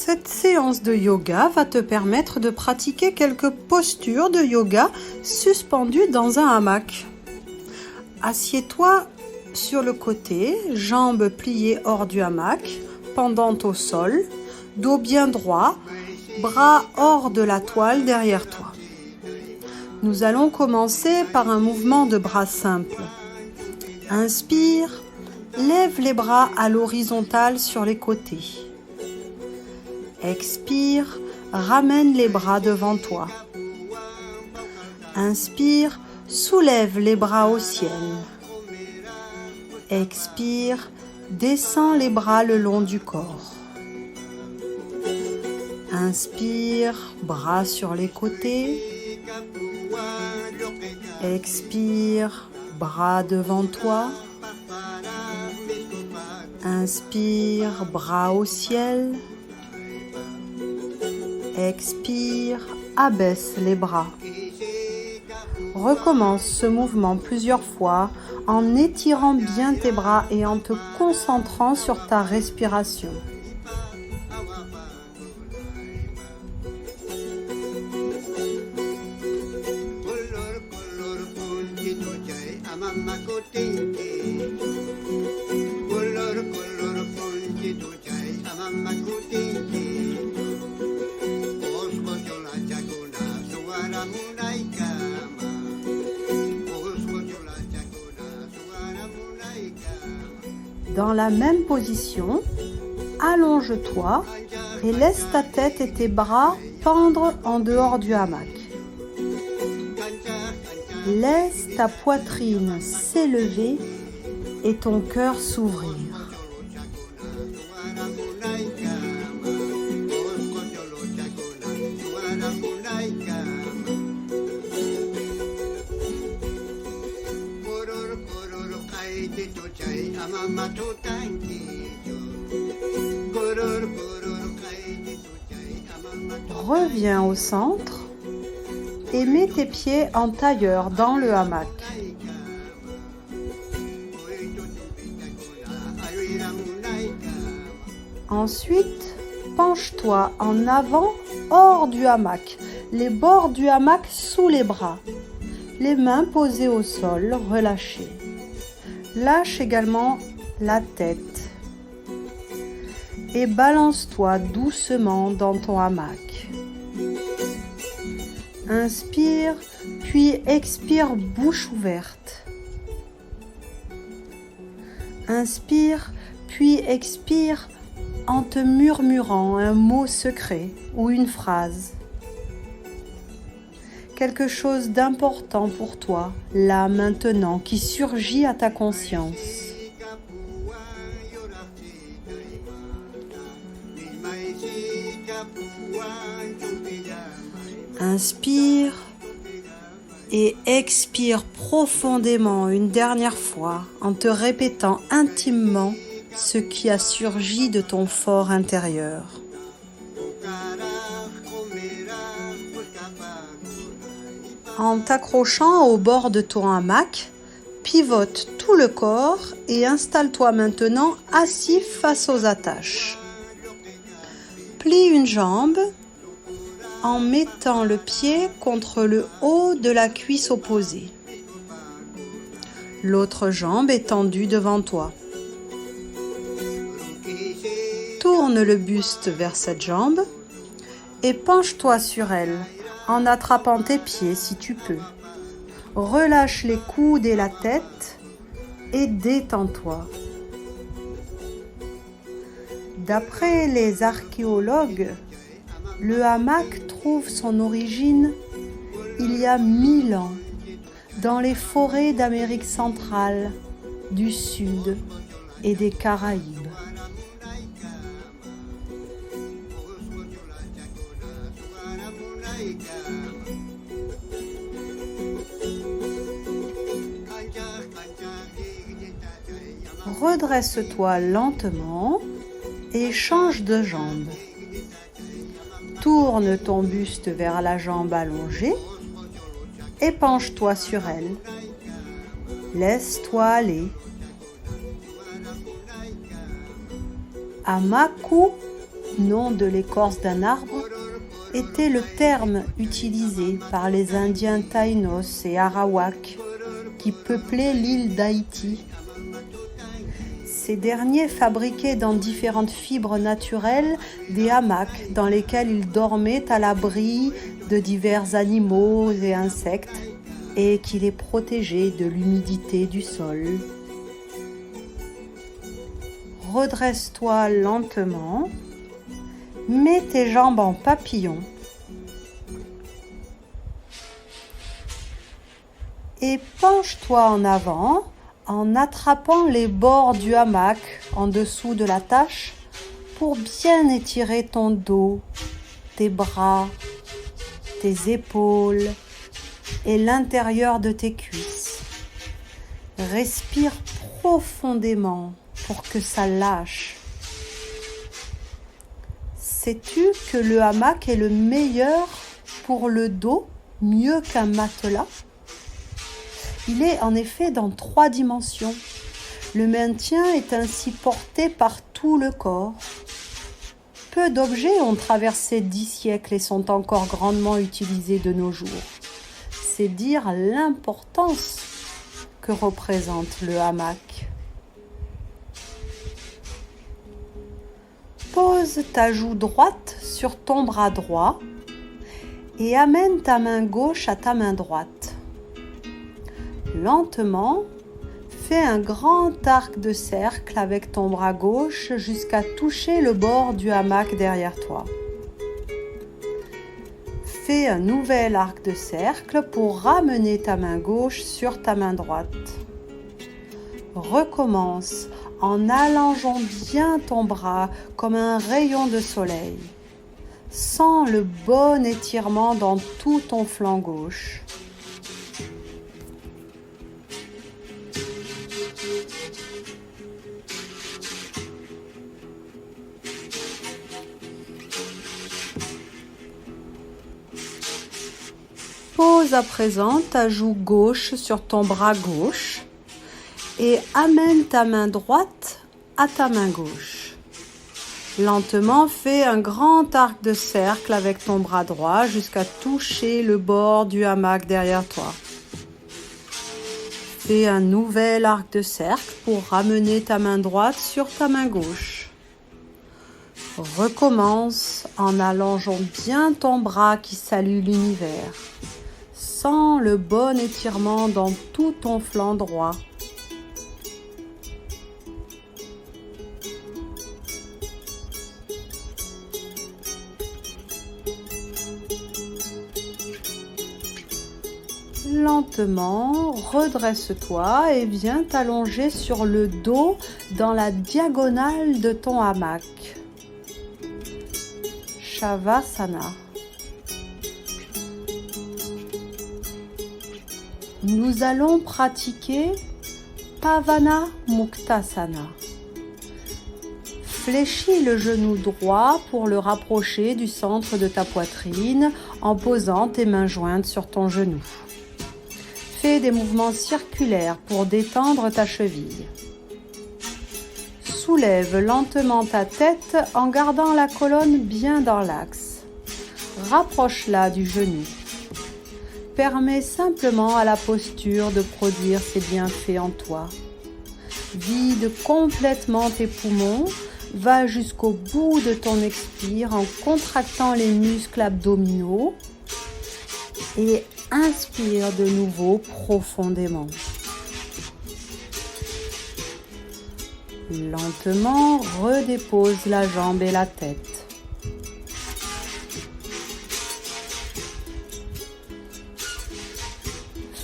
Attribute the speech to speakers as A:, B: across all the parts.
A: Cette séance de yoga va te permettre de pratiquer quelques postures de yoga suspendues dans un hamac. Assieds-toi sur le côté, jambes pliées hors du hamac, pendantes au sol, dos bien droit, bras hors de la toile derrière toi. Nous allons commencer par un mouvement de bras simple. Inspire, lève les bras à l'horizontale sur les côtés. Expire, ramène les bras devant toi. Inspire, soulève les bras au ciel. Expire, descends les bras le long du corps. Inspire, bras sur les côtés. Expire, bras devant toi. Inspire, bras au ciel. Expire, abaisse les bras. Recommence ce mouvement plusieurs fois en étirant bien tes bras et en te concentrant sur ta respiration. Dans la même position, allonge-toi et laisse ta tête et tes bras pendre en dehors du hamac. Laisse ta poitrine s'élever et ton cœur s'ouvrir. Reviens au centre et mets tes pieds en tailleur dans le hamac. Ensuite, penche-toi en avant hors du hamac, les bords du hamac sous les bras, les mains posées au sol, relâchées. Lâche également la tête et balance-toi doucement dans ton hamac. Inspire, puis expire bouche ouverte. Inspire, puis expire en te murmurant un mot secret ou une phrase. Quelque chose d'important pour toi, là maintenant, qui surgit à ta conscience. Inspire et expire profondément une dernière fois en te répétant intimement ce qui a surgi de ton fort intérieur. En t'accrochant au bord de ton hamac, pivote tout le corps et installe-toi maintenant assis face aux attaches. Plie une jambe en mettant le pied contre le haut de la cuisse opposée. L'autre jambe est tendue devant toi. Tourne le buste vers cette jambe et penche-toi sur elle en attrapant tes pieds si tu peux. Relâche les coudes et la tête et détends-toi. D'après les archéologues, le hamac trouve son origine il y a 1000 ans dans les forêts d'Amérique centrale, du Sud et des Caraïbes. Redresse-toi lentement et change de jambe. Tourne ton buste vers la jambe allongée et penche-toi sur elle. Laisse-toi aller. Hamaku nom de l'écorce d'un arbre, était le terme utilisé par les Indiens Taïnos et Arawaks qui peuplaient l'île d'Haïti. Ces derniers fabriquaient dans différentes fibres naturelles des hamacs dans lesquels ils dormaient à l'abri de divers animaux et insectes et qui les protégeaient de l'humidité du sol. Redresse-toi lentement, mets tes jambes en papillon et penche-toi en avant en attrapant les bords du hamac en dessous de la tâche pour bien étirer ton dos, tes bras, tes épaules et l'intérieur de tes cuisses. Respire profondément pour que ça lâche. Sais-tu que le hamac est le meilleur pour le dos, mieux qu'un matelas ? Il est en effet dans 3 dimensions. Le maintien est ainsi porté par tout le corps. Peu d'objets ont traversé 10 siècles et sont encore grandement utilisés de nos jours. C'est dire l'importance que représente le hamac. Pose ta joue droite sur ton bras droit et amène ta main gauche à ta main droite. Lentement, fais un grand arc de cercle avec ton bras gauche jusqu'à toucher le bord du hamac derrière toi. Fais un nouvel arc de cercle pour ramener ta main gauche sur ta main droite. Recommence en allongeant bien ton bras comme un rayon de soleil. Sens le bon étirement dans tout ton flanc gauche. Pose à présent ta joue gauche sur ton bras gauche et amène ta main droite à ta main gauche. Lentement, fais un grand arc de cercle avec ton bras droit jusqu'à toucher le bord du hamac derrière toi. Fais un nouvel arc de cercle pour ramener ta main droite sur ta main gauche. Recommence en allongeant bien ton bras qui salue l'univers. Sens le bon étirement dans tout ton flanc droit. Lentement, redresse-toi et viens t'allonger sur le dos dans la diagonale de ton hamac. Shavasana. Nous allons pratiquer Pavana Muktasana. Fléchis le genou droit pour le rapprocher du centre de ta poitrine en posant tes mains jointes sur ton genou. Fais des mouvements circulaires pour détendre ta cheville. Soulève lentement ta tête en gardant la colonne bien dans l'axe. Rapproche-la du genou. Permets simplement à la posture de produire ses bienfaits en toi. Vide complètement tes poumons, va jusqu'au bout de ton expire en contractant les muscles abdominaux et inspire de nouveau profondément. Lentement, redépose la jambe et la tête.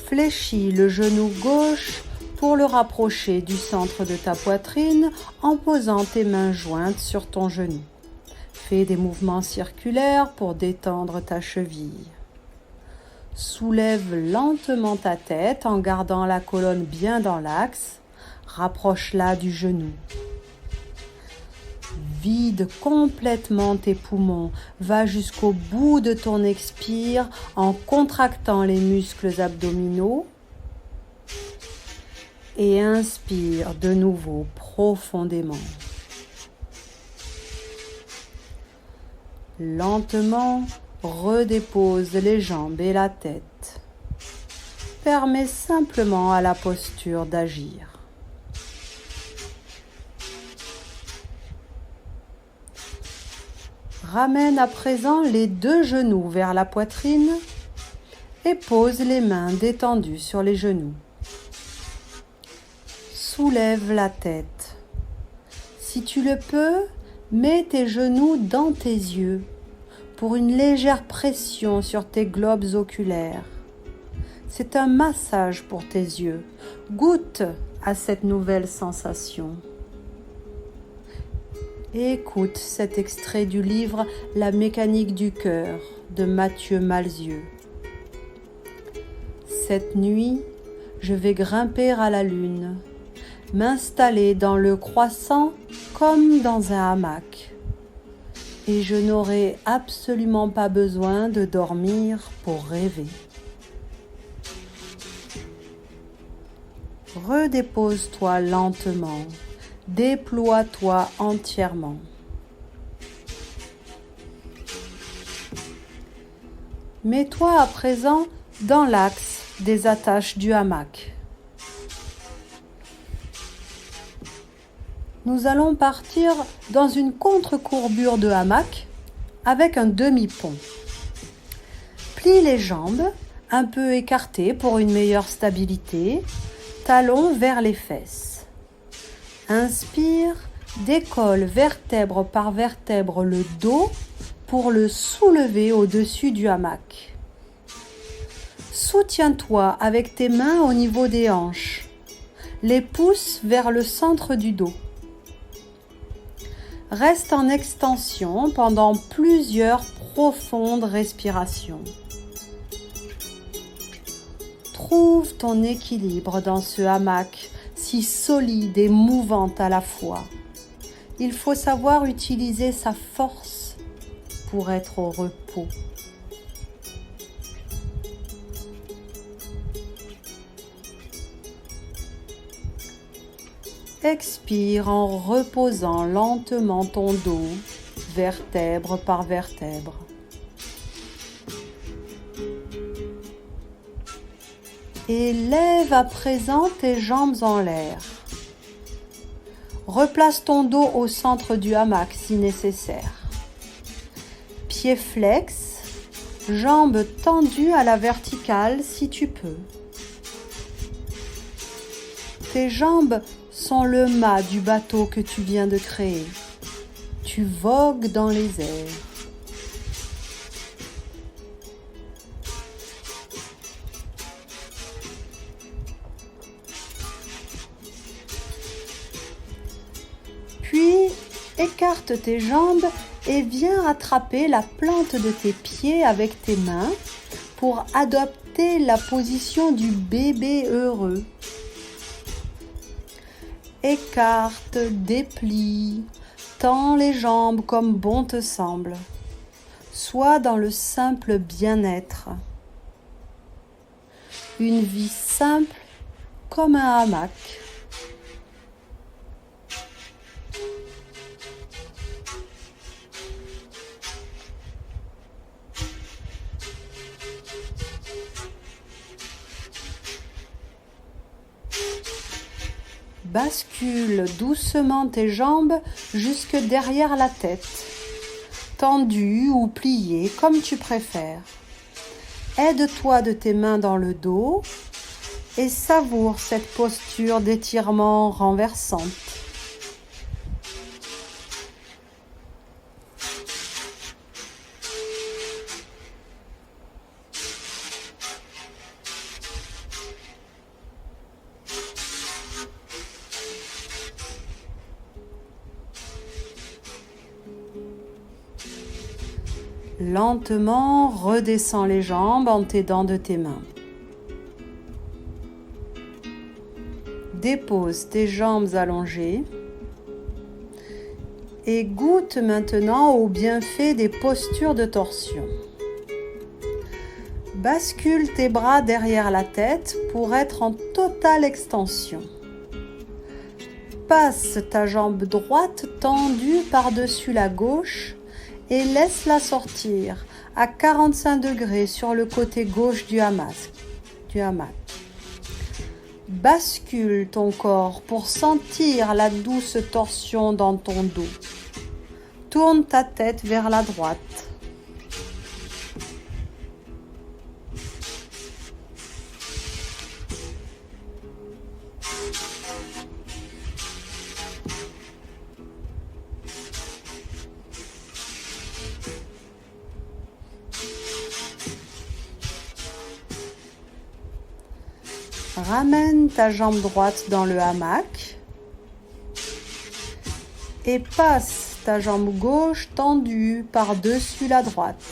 A: Fléchis le genou gauche pour le rapprocher du centre de ta poitrine en posant tes mains jointes sur ton genou. Fais des mouvements circulaires pour détendre ta cheville. Soulève lentement ta tête en gardant la colonne bien dans l'axe. Rapproche-la du genou. Vide complètement tes poumons. Va jusqu'au bout de ton expire en contractant les muscles abdominaux. Et inspire de nouveau profondément. Lentement, redépose les jambes et la tête. Permets simplement à la posture d'agir. Ramène à présent les 2 genoux vers la poitrine et pose les mains détendues sur les genoux. Soulève la tête. Si tu le peux, mets tes genoux dans tes yeux pour une légère pression sur tes globes oculaires. C'est un massage pour tes yeux. Goûte à cette nouvelle sensation. Écoute cet extrait du livre La mécanique du cœur de Mathieu Malzieu. Cette nuit, je vais grimper à la lune, m'installer dans le croissant comme dans un hamac. Et je n'aurai absolument pas besoin de dormir pour rêver. Redépose-toi lentement. Déploie-toi entièrement. Mets-toi à présent dans l'axe des attaches du hamac. Nous allons partir dans une contre-courbure de hamac avec un demi-pont. Plie les jambes, un peu écartées pour une meilleure stabilité, talons vers les fesses. Inspire, décolle vertèbre par vertèbre le dos pour le soulever au-dessus du hamac. Soutiens-toi avec tes mains au niveau des hanches, les pouces vers le centre du dos. Reste en extension pendant plusieurs profondes respirations. Trouve ton équilibre dans ce hamac si solide et mouvante à la fois. Il faut savoir utiliser sa force pour être au repos. Expire en reposant lentement ton dos, vertèbre par vertèbre. Et lève à présent tes jambes en l'air. Replace ton dos au centre du hamac si nécessaire. Pieds flex, jambes tendues à la verticale si tu peux. Tes jambes sont le mât du bateau que tu viens de créer. Tu vogues dans les airs. Puis, écarte tes jambes et viens attraper la plante de tes pieds avec tes mains pour adopter la position du bébé heureux. Écarte, déplie, tends les jambes comme bon te semble. Sois dans le simple bien-être. Une vie simple comme un hamac. Bascule doucement tes jambes jusque derrière la tête, tendues ou pliées comme tu préfères. Aide-toi de tes mains dans le dos et savoure cette posture d'étirement renversante. Lentement, redescends les jambes en t'aidant de tes mains. Dépose tes jambes allongées et goûte maintenant au bienfait des postures de torsion. Bascule tes bras derrière la tête pour être en totale extension. Passe ta jambe droite tendue par-dessus la gauche et laisse-la sortir à 45 degrés sur le côté gauche du hamac. Bascule ton corps pour sentir la douce torsion dans ton dos. Tourne ta tête vers la droite. Ramène ta jambe droite dans le hamac et passe ta jambe gauche tendue par-dessus la droite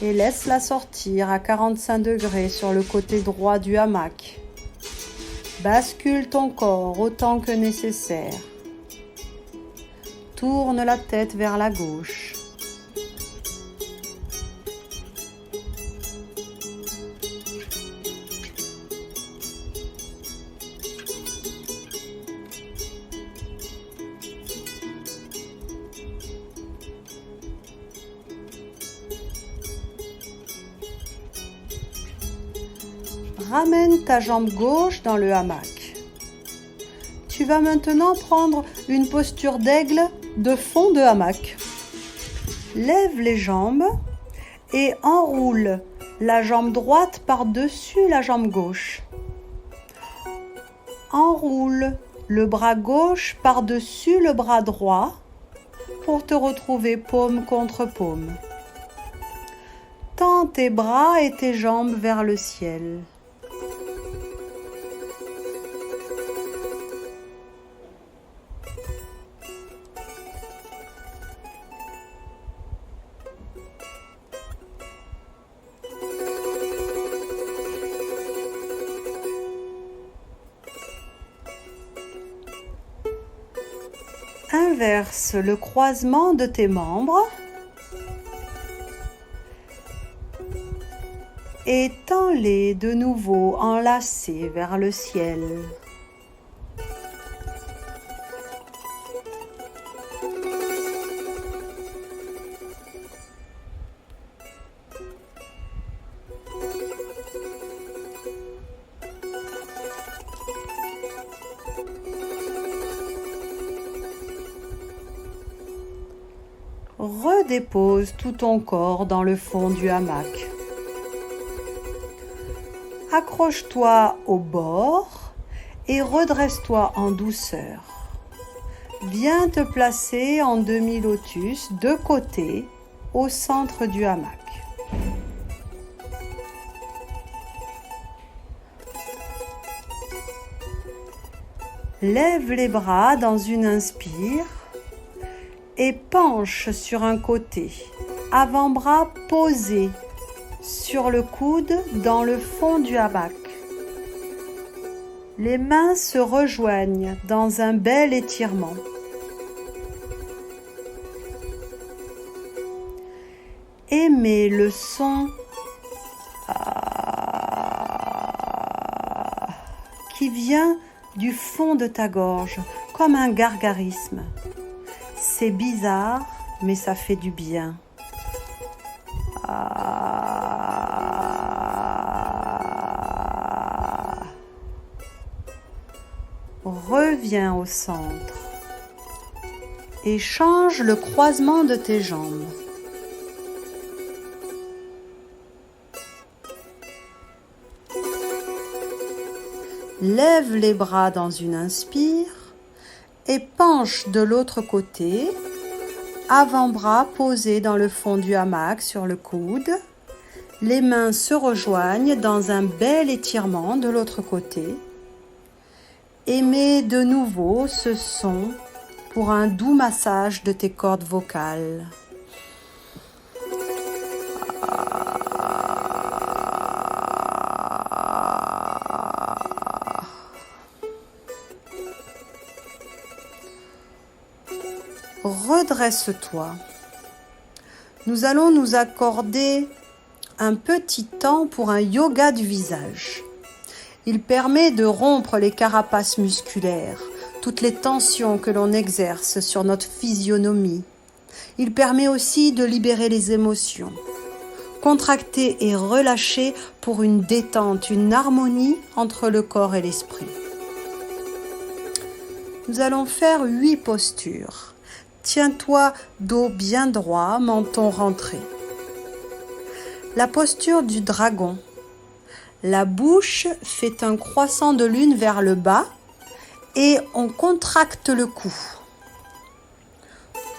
A: et laisse-la sortir à 45 degrés sur le côté droit du hamac. Bascule ton corps autant que nécessaire. Tourne la tête vers la gauche. Ramène ta jambe gauche dans le hamac. Tu vas maintenant prendre une posture d'aigle de fond de hamac. Lève les jambes et enroule la jambe droite par-dessus la jambe gauche. Enroule le bras gauche par-dessus le bras droit pour te retrouver paume contre paume. Tends tes bras et tes jambes vers le ciel. Inverse le croisement de tes membres et tends-les de nouveau enlacés vers le ciel. Redépose tout ton corps dans le fond du hamac. Accroche-toi au bord et redresse-toi en douceur. Viens te placer en demi-lotus de côté au centre du hamac. Lève les bras dans une inspire et penche sur un côté, avant-bras posé sur le coude dans le fond du hamac. Les mains se rejoignent dans un bel étirement. Aimez le son qui vient du fond de ta gorge, comme un gargarisme. C'est bizarre, mais ça fait du bien. Reviens au centre et change le croisement de tes jambes. Lève les bras dans une inspire et penche de l'autre côté, avant-bras posé dans le fond du hamac sur le coude. Les mains se rejoignent dans un bel étirement de l'autre côté. Aimez de nouveau ce son pour un doux massage de tes cordes vocales. Redresse-toi. Nous allons nous accorder un petit temps pour un yoga du visage. Il permet de rompre les carapaces musculaires, toutes les tensions que l'on exerce sur notre physionomie Il permet aussi de libérer les émotions. Contracter et relâcher pour une détente, une harmonie entre le corps et l'esprit. Nous allons faire 8 postures. Tiens-toi dos bien droit, menton rentré. La posture du dragon. La bouche fait un croissant de lune vers le bas et on contracte le cou.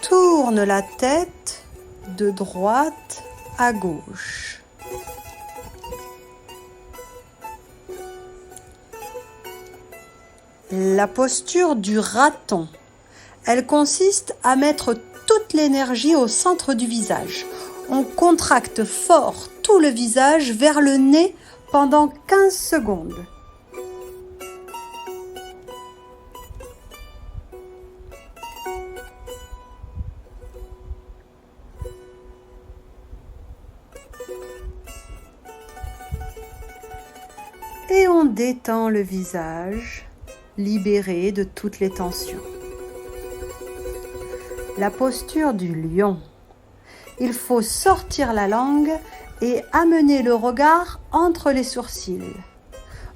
A: Tourne la tête de droite à gauche. La posture du raton. Elle consiste à mettre toute l'énergie au centre du visage. On contracte fort tout le visage vers le nez pendant 15 secondes. Et on détend le visage, libéré de toutes les tensions. La posture du lion. Il faut sortir la langue et amener le regard entre les sourcils.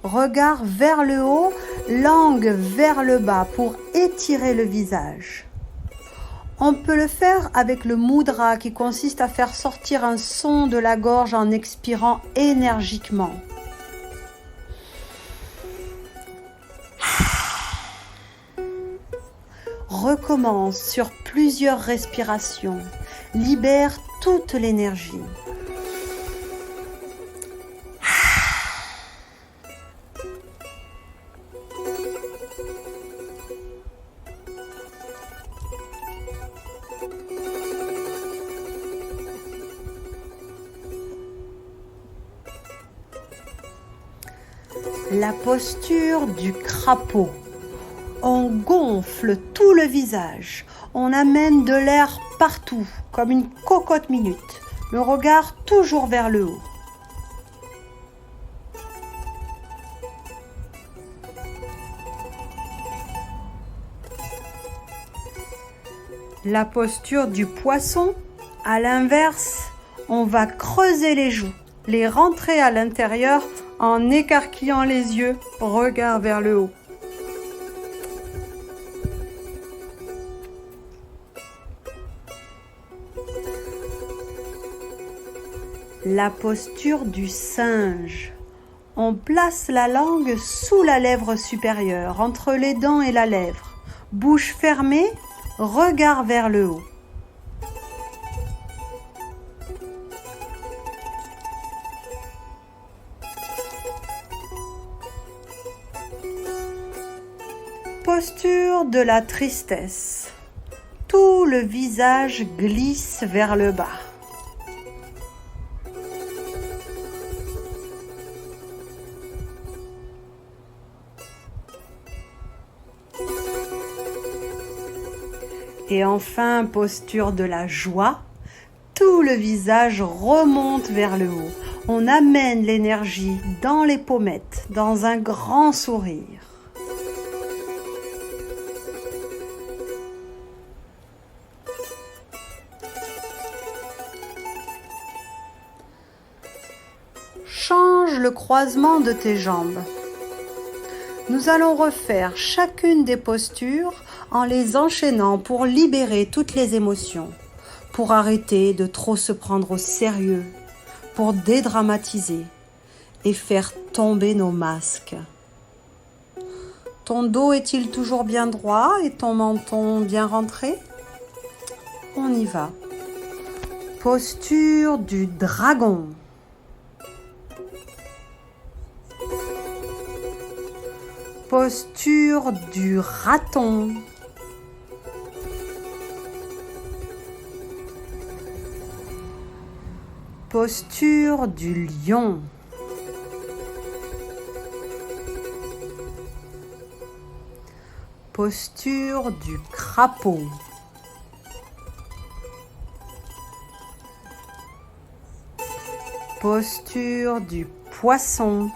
A: Regard vers le haut, langue vers le bas pour étirer le visage. On peut le faire avec le mudra qui consiste à faire sortir un son de la gorge en expirant énergiquement. Recommence sur plusieurs respirations. Libère toute l'énergie. La posture du crapaud. On gonfle tout le visage. On amène de l'air partout, comme une cocotte minute. Le regard toujours vers le haut. La posture du poisson, à l'inverse, on va creuser les joues, les rentrer à l'intérieur en écarquillant les yeux, regard vers le haut. La posture du singe. On place la langue sous la lèvre supérieure, entre les dents et la lèvre. Bouche fermée, regard vers le haut. Posture de la tristesse. Tout le visage glisse vers le bas. Et enfin, posture de la joie. Tout le visage remonte vers le haut. On amène l'énergie dans les pommettes, dans un grand sourire. Change le croisement de tes jambes. Nous allons refaire chacune des postures en les enchaînant pour libérer toutes les émotions, pour arrêter de trop se prendre au sérieux, pour dédramatiser et faire tomber nos masques. Ton dos est-il toujours bien droit et ton menton bien rentré? On y va. Posture du dragon. Posture du raton. Posture du lion. Posture du crapaud. Posture du poisson.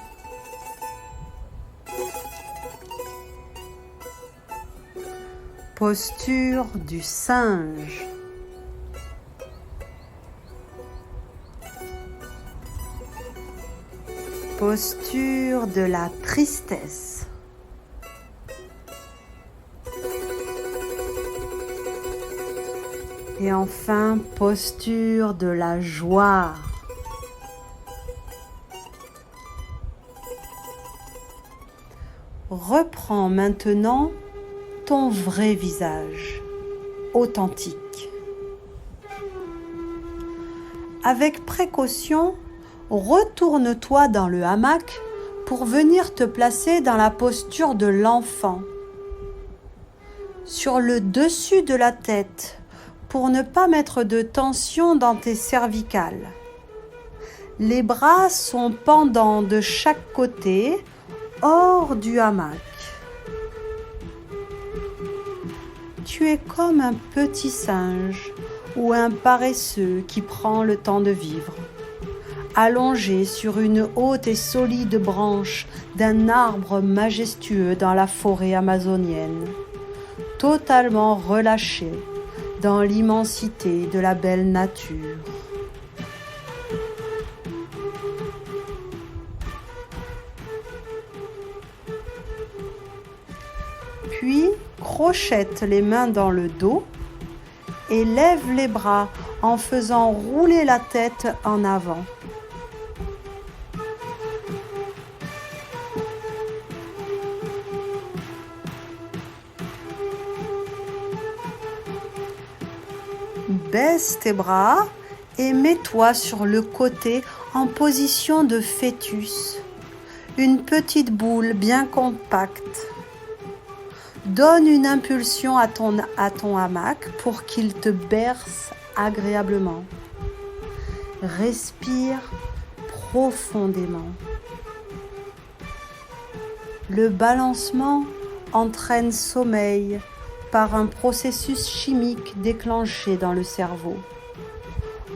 A: Posture du singe. Posture de la tristesse. Et enfin, posture de la joie. Reprends maintenant ton vrai visage, authentique. Avec précaution, retourne-toi dans le hamac pour venir te placer dans la posture de l'enfant. Sur le dessus de la tête, pour ne pas mettre de tension dans tes cervicales. Les bras sont pendants de chaque côté, hors du hamac. Tu es comme un petit singe ou un paresseux qui prend le temps de vivre, allongé sur une haute et solide branche d'un arbre majestueux dans la forêt amazonienne, totalement relâché dans l'immensité de la belle nature. Puis, crochette les mains dans le dos et lève les bras en faisant rouler la tête en avant. Baisse tes bras et mets-toi sur le côté en position de fœtus, une petite boule bien compacte. Donne une impulsion à ton hamac pour qu'il te berce agréablement. Respire profondément. Le balancement entraîne sommeil par un processus chimique déclenché dans le cerveau.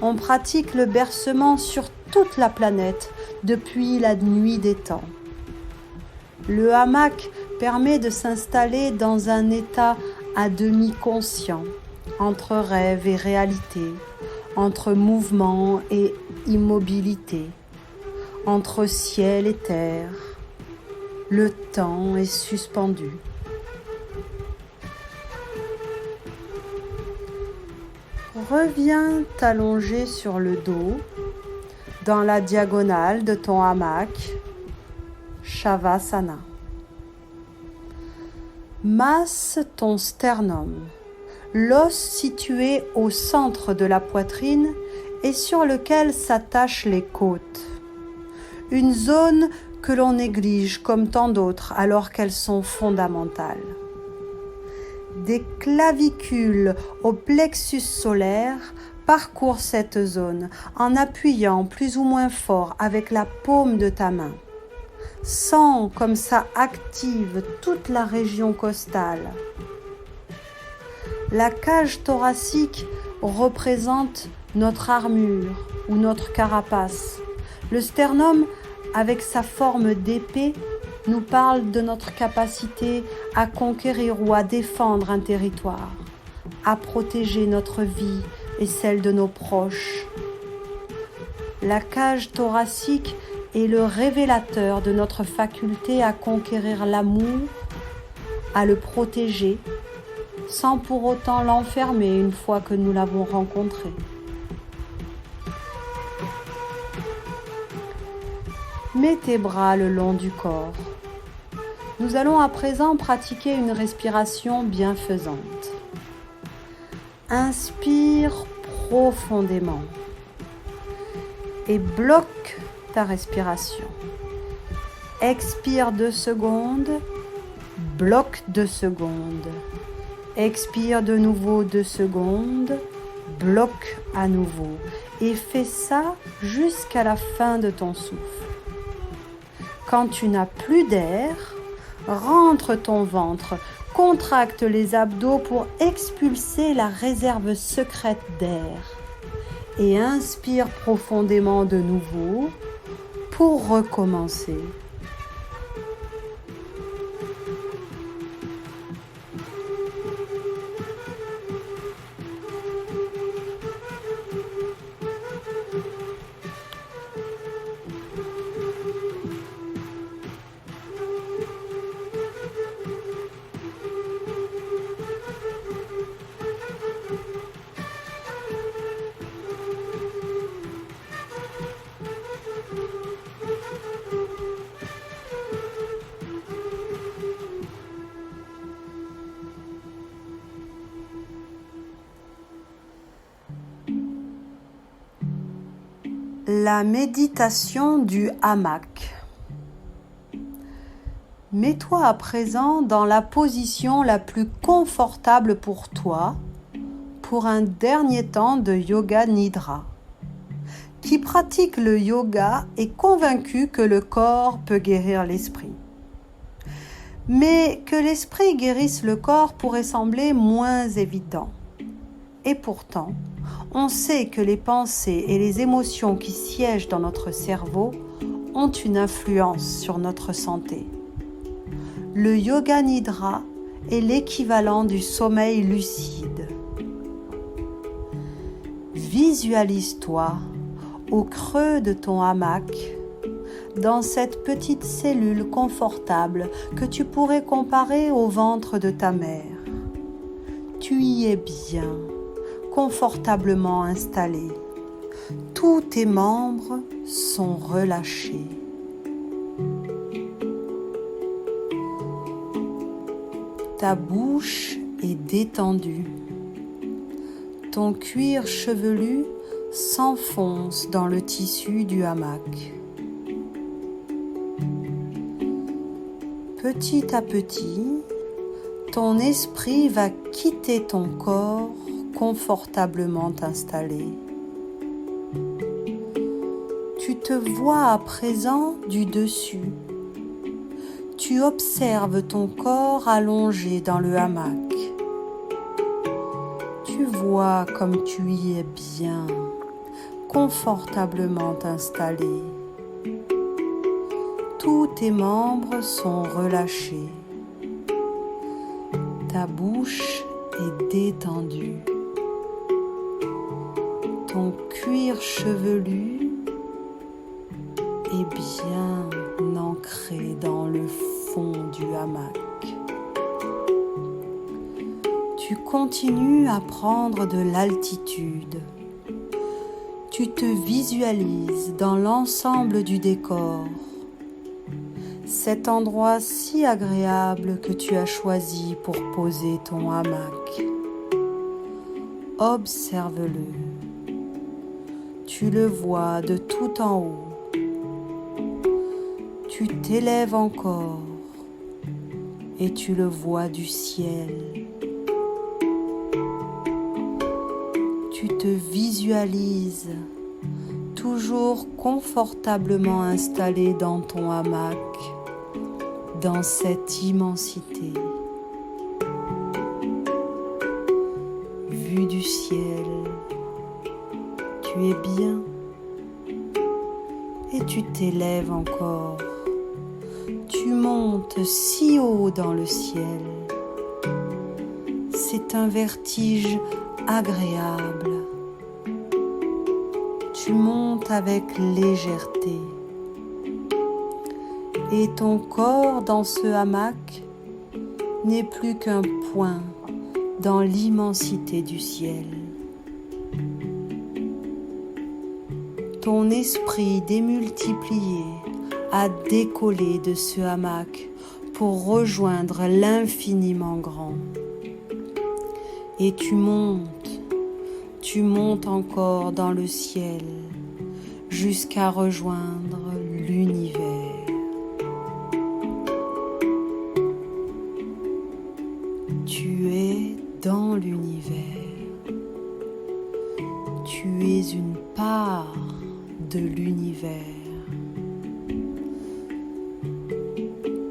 A: On pratique le bercement sur toute la planète depuis la nuit des temps. Le hamac permet de s'installer dans un état à demi conscient, entre rêve et réalité, entre mouvement et immobilité, entre ciel et terre. Le temps est suspendu. Reviens t'allonger sur le dos, dans la diagonale de ton hamac, Shavasana. Masse ton sternum, l'os situé au centre de la poitrine et sur lequel s'attachent les côtes. Une zone que l'on néglige comme tant d'autres alors qu'elles sont fondamentales. Des clavicules au plexus solaire parcourent cette zone en appuyant plus ou moins fort avec la paume de ta main. Sens comme ça active toute la région costale. La cage thoracique représente notre armure ou notre carapace. Le sternum, avec sa forme d'épée, nous parle de notre capacité à conquérir ou à défendre un territoire, à protéger notre vie et celle de nos proches. La cage thoracique est le révélateur de notre faculté à conquérir l'amour, à le protéger, sans pour autant l'enfermer une fois que nous l'avons rencontré. Mets tes bras le long du corps. Nous allons à présent pratiquer une respiration bienfaisante. Inspire profondément et bloque ta respiration. Expire 2 secondes, bloque 2 secondes. Expire de nouveau 2 secondes, bloque à nouveau et fais ça jusqu'à la fin de ton souffle. Quand tu n'as plus d'air, rentre ton ventre, contracte les abdos pour expulser la réserve secrète d'air et inspire profondément de nouveau pour recommencer. La méditation du hamac. Mets-toi à présent dans la position la plus confortable pour toi pour un dernier temps de yoga nidra. Qui pratique le yoga est convaincu que le corps peut guérir l'esprit. Mais que l'esprit guérisse le corps pourrait sembler moins évident. Et pourtant, on sait que les pensées et les émotions qui siègent dans notre cerveau ont une influence sur notre santé. Le yoga nidra est l'équivalent du sommeil lucide. Visualise-toi au creux de ton hamac, dans cette petite cellule confortable que tu pourrais comparer au ventre de ta mère. Tu y es bien, confortablement installé. Tous tes membres sont relâchés. Ta bouche est détendue. Ton cuir chevelu s'enfonce dans le tissu du hamac. Petit à petit, ton esprit va quitter ton corps confortablement installé. Tu te vois à présent du dessus. Tu observes ton corps allongé dans le hamac. Tu vois comme tu y es bien, confortablement installé. Tous tes membres sont relâchés. Ta bouche est détendue. Ton cuir chevelu est bien ancré dans le fond du hamac. Tu continues à prendre de l'altitude. Tu te visualises dans l'ensemble du décor. Cet endroit si agréable que tu as choisi pour poser ton hamac. Observe-le. Tu le vois de tout en haut. Tu t'élèves encore et tu le vois du ciel. Tu te visualises toujours confortablement installé dans ton hamac, dans cette immensité. Vue du ciel, tu es bien et tu t'élèves encore. Tu montes si haut dans le ciel. C'est un vertige agréable. Tu montes avec légèreté. Et ton corps dans ce hamac n'est plus qu'un point dans l'immensité du ciel. Ton esprit démultiplié a décollé de ce hamac pour rejoindre l'infiniment grand. Et tu montes encore dans le ciel jusqu'à rejoindre l'univers. Tu es dans l'univers. Tu es une part de l'univers.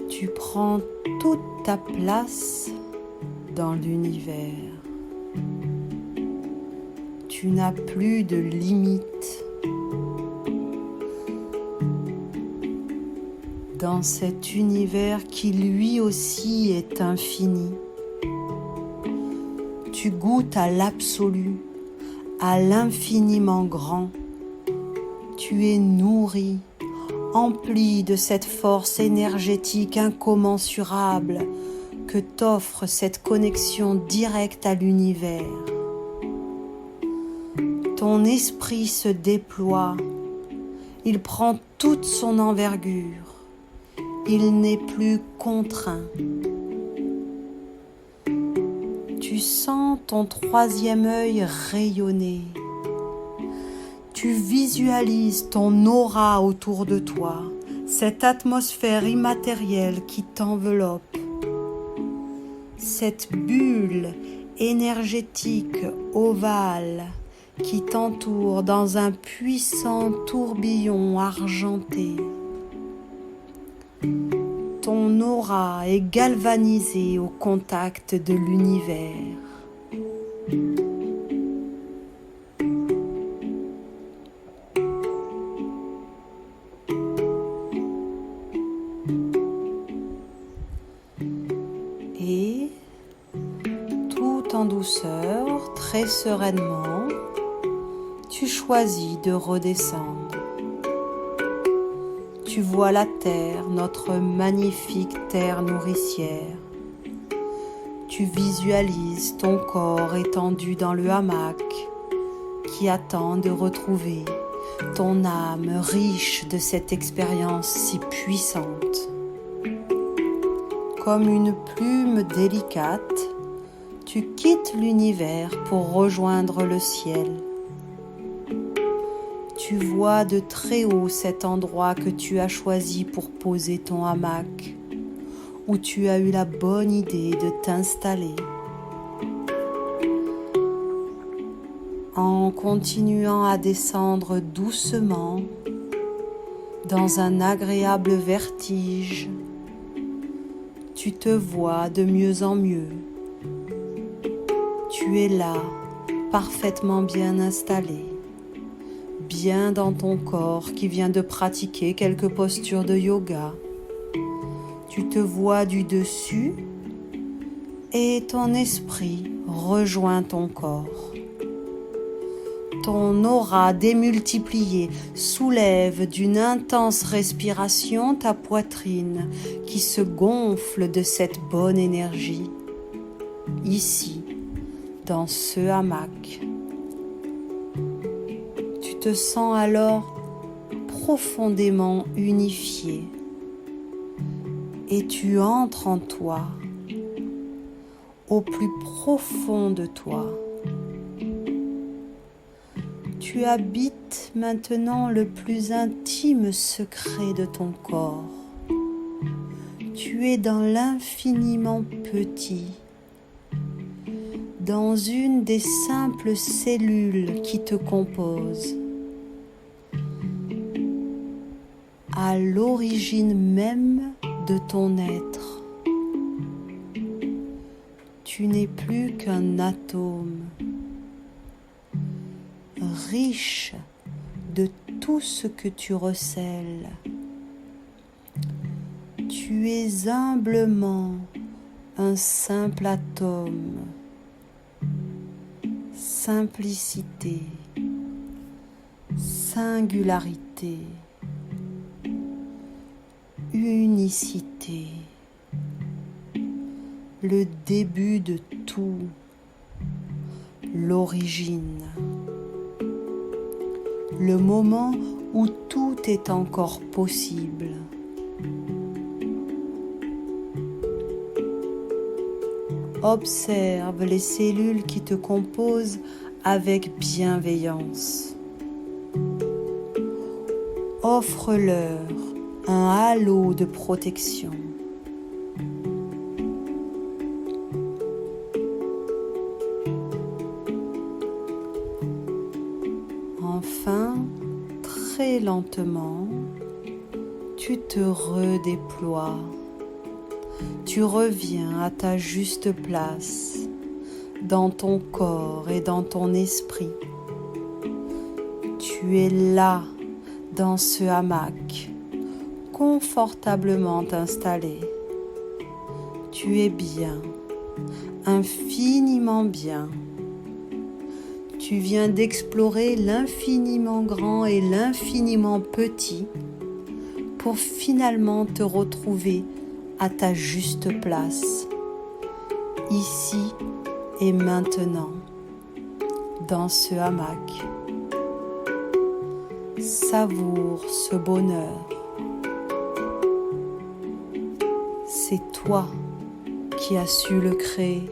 A: Tu prends toute ta place dans l'univers. Tu n'as plus de limites. Dans cet univers qui lui aussi est infini, tu goûtes à l'absolu, à l'infiniment grand. Tu es nourri, empli de cette force énergétique incommensurable que t'offre cette connexion directe à l'univers. Ton esprit se déploie, il prend toute son envergure, il n'est plus contraint. Tu sens ton troisième œil rayonner, Tu visualises ton aura autour de toi, cette atmosphère immatérielle qui t'enveloppe, cette bulle énergétique ovale qui t'entoure dans un puissant tourbillon argenté. Ton aura est galvanisée au contact de l'univers. Et tout en douceur, très sereinement, tu choisis de redescendre. Tu vois la terre, notre magnifique terre nourricière. Tu visualises ton corps étendu dans le hamac qui attend de retrouver ton âme riche de cette expérience si puissante. Comme une plume délicate, tu quittes l'univers pour rejoindre le ciel. Tu vois de très haut cet endroit que tu as choisi pour poser ton hamac, où tu as eu la bonne idée de t'installer. En continuant à descendre doucement, dans un agréable vertige, tu te vois de mieux en mieux. Tu es là, parfaitement bien installé, bien dans ton corps qui vient de pratiquer quelques postures de yoga. Tu te vois du dessus et ton esprit rejoint ton corps. Ton aura démultipliée soulève d'une intense respiration ta poitrine qui se gonfle de cette bonne énergie. Ici, dans ce hamac, tu te sens alors profondément unifié et tu entres en toi, au plus profond de toi. Tu habites maintenant le plus intime secret de ton corps. Tu es dans l'infiniment petit, dans une des simples cellules qui te composent, à l'origine même de ton être. Tu n'es plus qu'un atome, riche de tout ce que tu recèles. Tu es humblement un simple atome. Simplicité, singularité, unicité, le début de tout, l'origine, le moment où tout est encore possible. Observe les cellules qui te composent avec bienveillance. Offre-leur un halo de protection. Enfin, très lentement, tu te redéploies. Tu reviens à ta juste place, dans ton corps et dans ton esprit. Tu es là, dans ce hamac, confortablement installé. Tu es bien, infiniment bien. Tu viens d'explorer l'infiniment grand et l'infiniment petit pour finalement te retrouver à ta juste place, ici et maintenant, dans ce hamac. Savoure ce bonheur. C'est toi qui as su le créer.